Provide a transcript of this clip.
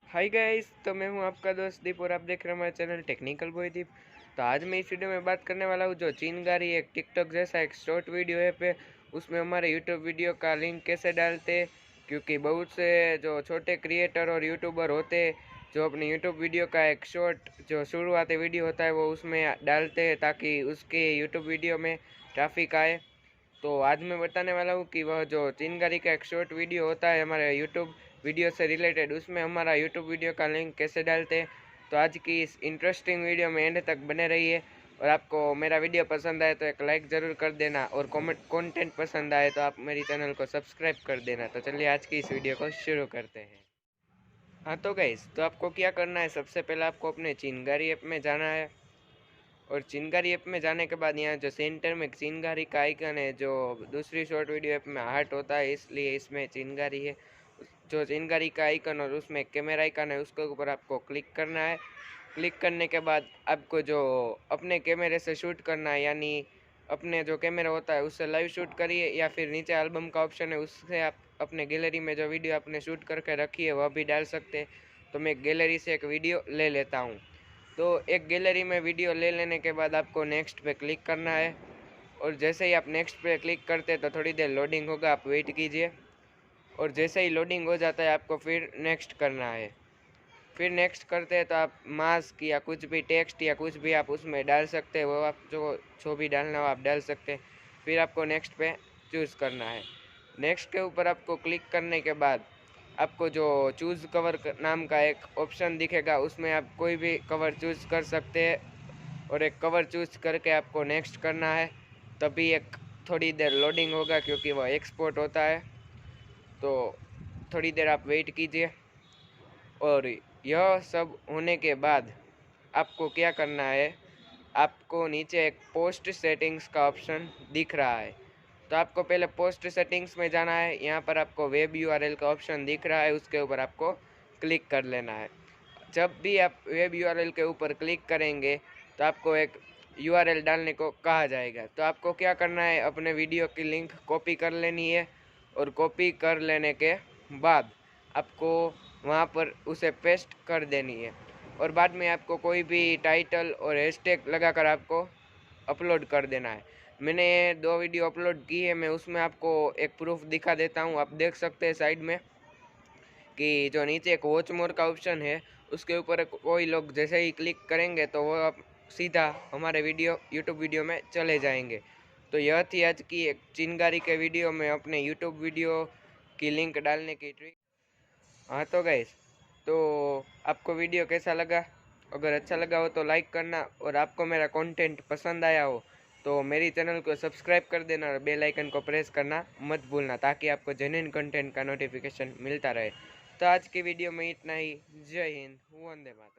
Hi guys, तो मैं हूं आपका दोस्त दीप और आप देख रहे हैं हमारे चैनल टेक्निकल बॉय दीप। तो आज मैं इस वीडियो में बात करने वाला हूं जो चिंगारी एक टिकटॉक जैसा एक शॉर्ट वीडियो है पे उसमें हमारे यूट्यूब वीडियो का लिंक कैसे डालते, क्योंकि बहुत से जो छोटे क्रिएटर और यूट्यूबर होते हैं जो अपने यूट्यूब वीडियो का एक शॉर्ट जो शुरुआती वीडियो होता है वो उसमें डालते हैं ताकि उसके यूट्यूब वीडियो में ट्रैफिक आए। तो आज मैं बताने वाला हूँ कि वह जो चिंगारी का एक शॉर्ट वीडियो होता है हमारे यूट्यूब वीडियो से रिलेटेड, उसमें हमारा यूट्यूब वीडियो का लिंक कैसे डालते हैं। तो आज की इस इंटरेस्टिंग वीडियो में एंड तक बने रहिए और आपको मेरा वीडियो पसंद आए तो एक लाइक ज़रूर कर देना और कंटेंट पसंद आए तो आप मेरी चैनल को सब्सक्राइब कर देना। तो चलिए आज की इस वीडियो को शुरू करते हैं। हाँ तो गाइस, तो आपको क्या करना है, सबसे पहले आपको अपने चिंगारी ऐप में जाना है और चिंगारी ऐप में जाने के बाद यहाँ जो सेंटर में चिंगारी का आइकन है, जो दूसरी शॉर्ट वीडियो ऐप में हार्ट होता है इसलिए इसमें चिंगारी है, जो चिंगारी का आइकन और उसमें कैमरा आइकन है उसके ऊपर आपको क्लिक करना है। क्लिक करने के बाद आपको जो अपने कैमरे से शूट करना है, यानी अपने जो कैमरा होता है उससे लाइव शूट करिए या फिर नीचे एल्बम का ऑप्शन है उससे आप अपने गैलरी में जो वीडियो आपने शूट करके रखी है वह भी डाल सकते हैं। तो मैं गैलरी से एक वीडियो ले लेता हूँ। तो एक गैलरी में वीडियो ले लेने के बाद आपको नेक्स्ट पे क्लिक करना है और जैसे ही आप नेक्स्ट पे क्लिक करते हैं तो थोड़ी देर लोडिंग होगा, आप वेट कीजिए और जैसे ही लोडिंग हो जाता है आपको फिर नेक्स्ट करना है। फिर नेक्स्ट करते हैं तो आप मास्क या कुछ भी टेक्स्ट या कुछ भी आप उसमें डाल सकते हैं, वो आप जो भी डालना हो आप डाल सकते हैं। फिर आपको नेक्स्ट पे चूज़ करना है। नेक्स्ट के ऊपर आपको क्लिक करने के बाद आपको जो चूज़ कवर नाम का एक ऑप्शन दिखेगा उसमें आप कोई भी कवर चूज़ कर सकते हैं और एक कवर चूज़ करके आपको नेक्स्ट करना है। तभी एक थोड़ी देर लोडिंग होगा क्योंकि वह एक्सपोर्ट होता है, तो थोड़ी देर आप वेट कीजिए। और यह सब होने के बाद आपको क्या करना है, आपको नीचे एक पोस्ट सेटिंग्स का ऑप्शन दिख रहा है, तो आपको पहले पोस्ट सेटिंग्स में जाना है। यहाँ पर आपको वेब यूआरएल का ऑप्शन दिख रहा है, उसके ऊपर आपको क्लिक कर लेना है। जब भी आप वेब यूआरएल के ऊपर क्लिक करेंगे तो आपको एक यूआरएल डालने को कहा जाएगा। तो आपको क्या करना है, अपने वीडियो की लिंक कॉपी कर लेनी है और कॉपी कर लेने के बाद आपको वहाँ पर उसे पेस्ट कर देनी है और बाद में आपको कोई भी टाइटल और हैशटैग लगाकर आपको अपलोड कर देना है। मैंने 2 वीडियो अपलोड की है, मैं उसमें आपको एक प्रूफ दिखा देता हूँ। आप देख सकते हैं साइड में कि जो नीचे एक वॉच मोर का ऑप्शन है उसके ऊपर कोई लोग जैसे ही क्लिक करेंगे तो वो आप सीधा हमारे यूट्यूब वीडियो में चले जाएंगे। तो यह थी आज की एक चिंगारी के वीडियो में अपने यूट्यूब वीडियो की लिंक डालने की ट्रिक। हाँ तो गाइस, तो आपको वीडियो कैसा लगा? अगर अच्छा लगा हो तो लाइक करना और आपको मेरा कंटेंट पसंद आया हो तो मेरी चैनल को सब्सक्राइब कर देना और बेल आइकन को प्रेस करना मत भूलना ताकि आपको जेन्युइन कंटेंट का नोटिफिकेशन मिलता रहे। तो आज की वीडियो में इतना ही। जय हिंद, वंदे मातरम।